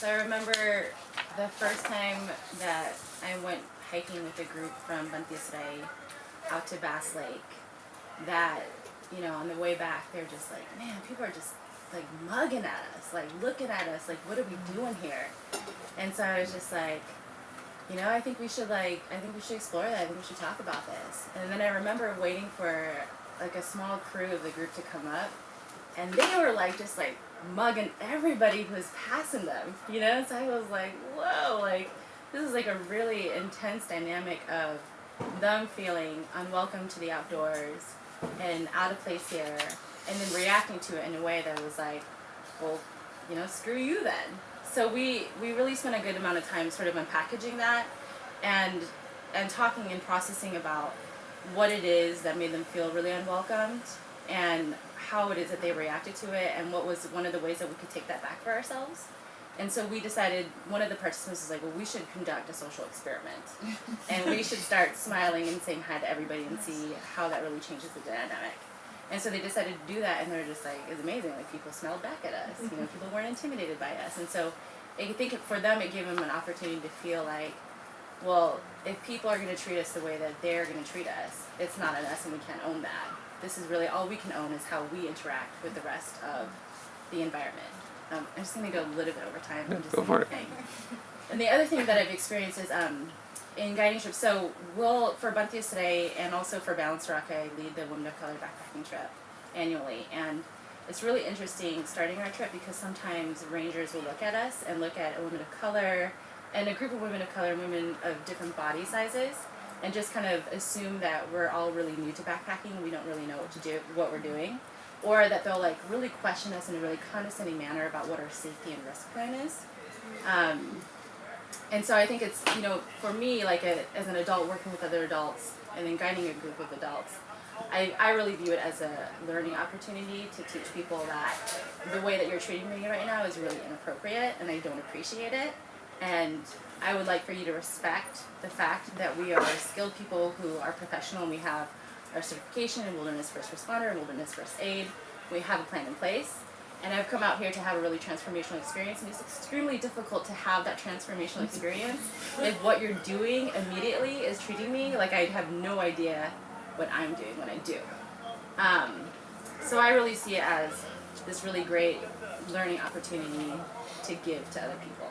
So I remember the first time that I went hiking with a group from Bantiesray out to Bass Lake, that, you know, on the way back, they're just like, man, people are just like mugging at us, like looking at us, like, what are we doing here? And so I was just like, you know, I think we should explore that. I think we should talk about this. And then I remember waiting for like a small crew of the group to come up, and they were like just like mugging everybody who was passing them, you know? So I was like, whoa, like this is like a really intense dynamic of them feeling unwelcome to the outdoors and out of place here, and then reacting to it in a way that was like, well, you know, screw you then. So we really spent a good amount of time sort of unpackaging that and talking and processing about what it is that made them feel really unwelcomed and how it is that they reacted to it, and what was one of the ways that we could take that back for ourselves. And so we decided, one of the participants was like, well, we should conduct a social experiment. And we should start smiling and saying hi to everybody and see how that really changes the dynamic. And so they decided to do that, and they're just like, it's amazing. Like, people smiled back at us. You know, people weren't intimidated by us. And so I think for them, it gave them an opportunity to feel like, well, if people are going to treat us the way that they're going to treat us, it's not on us, and we can't own that. This is really all we can own is how we interact with the rest of the environment. I'm just going to go a little bit over time. Yeah, go for it. And the other thing that I've experienced is in guiding trips. So for Bantiesray and also for Balanced Rock, I lead the Women of Color backpacking trip annually. And it's really interesting starting our trip because sometimes rangers will look at us and look at a woman of color and a group of women of color and women of different body sizes and just kind of assume that we're all really new to backpacking and we don't really know what we're doing. Or that they'll like really question us in a really condescending manner about what our safety and risk plan is. And so I think it's, you know, for me, like as an adult working with other adults and then guiding a group of adults, I really view it as a learning opportunity to teach people that the way that you're treating me right now is really inappropriate and I don't appreciate it. And I would like for you to respect the fact that we are skilled people who are professional and we have our certification in wilderness first responder and wilderness first aid. We have a plan in place. And I've come out here to have a really transformational experience, and it's extremely difficult to have that transformational experience if what you're doing immediately is treating me like I have no idea what I'm doing when I do. So I really see it as this really great learning opportunity to give to other people.